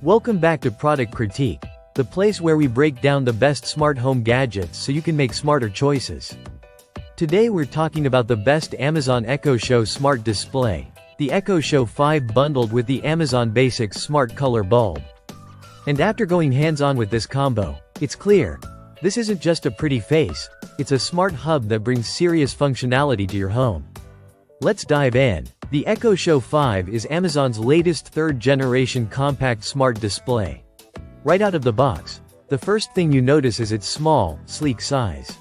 Welcome back to Product Critique, the place where we break down the best smart home gadgets so you can make smarter choices. Today we're talking about the best Amazon Echo Show smart display, the Echo Show 5 bundled with the Amazon Basics smart color bulb. And after going hands-on with this combo, it's clear, this isn't just a pretty face, it's a smart hub that brings serious functionality to your home. Let's dive in. The Echo Show 5 is Amazon's latest third-generation compact smart display. Right out of the box, the first thing you notice is its small, sleek size.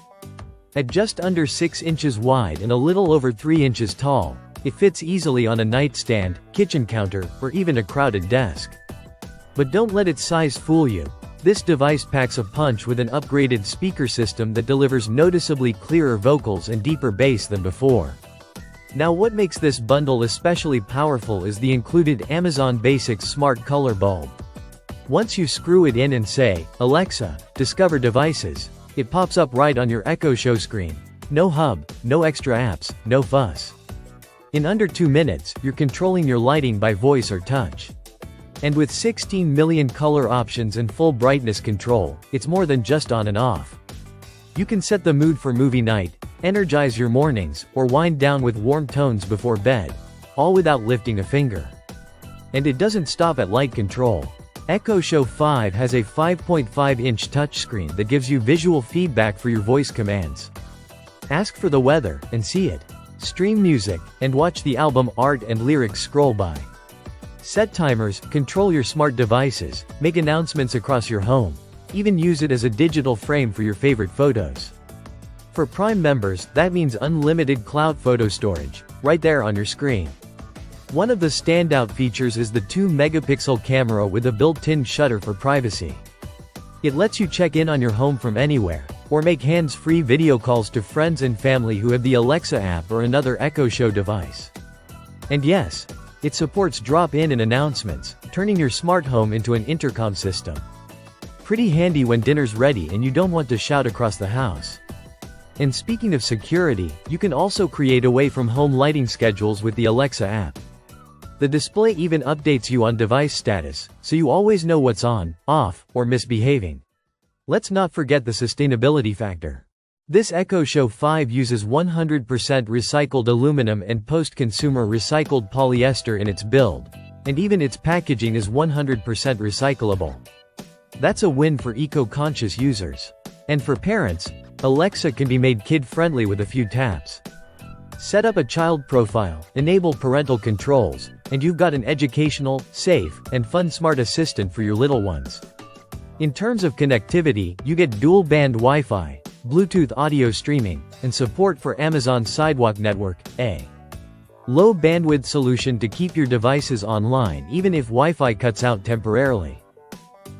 At just under 6 inches wide and a little over 3 inches tall, it fits easily on a nightstand, kitchen counter, or even a crowded desk. But don't let its size fool you. This device packs a punch with an upgraded speaker system that delivers noticeably clearer vocals and deeper bass than before. Now what makes this bundle especially powerful is the included Amazon Basics smart color bulb. Once you screw it in and say, "Alexa, discover devices," it pops up right on your Echo Show screen. No hub, no extra apps, no fuss. In under 2 minutes, you're controlling your lighting by voice or touch. And with 16 million color options and full brightness control, it's more than just on and off. You can set the mood for movie night, energize your mornings, or wind down with warm tones before bed, all without lifting a finger. And it doesn't stop at light control. Echo Show 5 has a 5.5-inch touchscreen that gives you visual feedback for your voice commands. Ask for the weather, and see it. Stream music, and watch the album art and lyrics scroll by. Set timers, control your smart devices, make announcements across your home, even use it as a digital frame for your favorite photos. For Prime members, that means unlimited cloud photo storage, right there on your screen. One of the standout features is the 2-megapixel camera with a built-in shutter for privacy. It lets you check in on your home from anywhere, or make hands-free video calls to friends and family who have the Alexa app or another Echo Show device. And yes, it supports drop-in and announcements, turning your smart home into an intercom system. Pretty handy when dinner's ready and you don't want to shout across the house. And speaking of security, you can also create away-from-home lighting schedules with the Alexa app. The display even updates you on device status, so you always know what's on, off, or misbehaving. Let's not forget the sustainability factor. This Echo Show 5 uses 100% recycled aluminum and post-consumer recycled polyester in its build, and even its packaging is 100% recyclable. That's a win for eco-conscious users. And for parents, Alexa can be made kid-friendly with a few taps. Set up a child profile, enable parental controls, and you've got an educational, safe, and fun smart assistant for your little ones. In terms of connectivity, you get dual-band Wi-Fi, Bluetooth audio streaming, and support for Amazon Sidewalk Network, a low-bandwidth solution to keep your devices online even if Wi-Fi cuts out temporarily.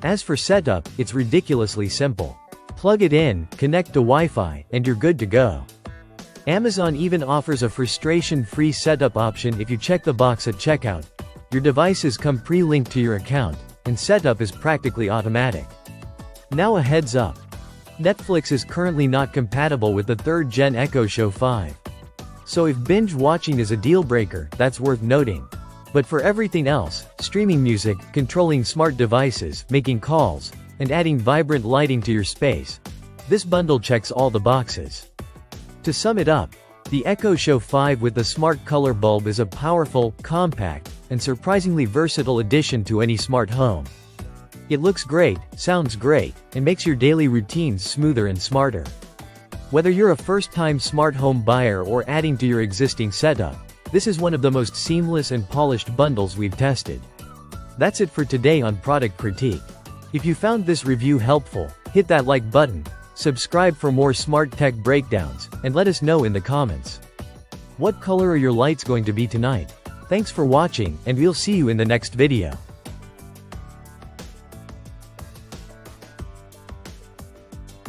As for setup, it's ridiculously simple. Plug it in, connect to Wi-Fi, and you're good to go. Amazon even offers a frustration-free setup option if you check the box at checkout. Your devices come pre-linked to your account, and setup is practically automatic. Now a heads up. Netflix is currently not compatible with the 3rd-gen Echo Show 5. So if binge watching is a deal-breaker, that's worth noting. But for everything else, streaming music, controlling smart devices, making calls, and adding vibrant lighting to your space, this bundle checks all the boxes. To sum it up, the Echo Show 5 with the smart color bulb is a powerful, compact, and surprisingly versatile addition to any smart home. It looks great, sounds great, and makes your daily routines smoother and smarter. Whether you're a first-time smart home buyer or adding to your existing setup, this is one of the most seamless and polished bundles we've tested. That's it for today on Product Critique. If you found this review helpful, hit that like button, subscribe for more smart tech breakdowns, and let us know in the comments. What color are your lights going to be tonight? Thanks for watching, and we'll see you in the next video.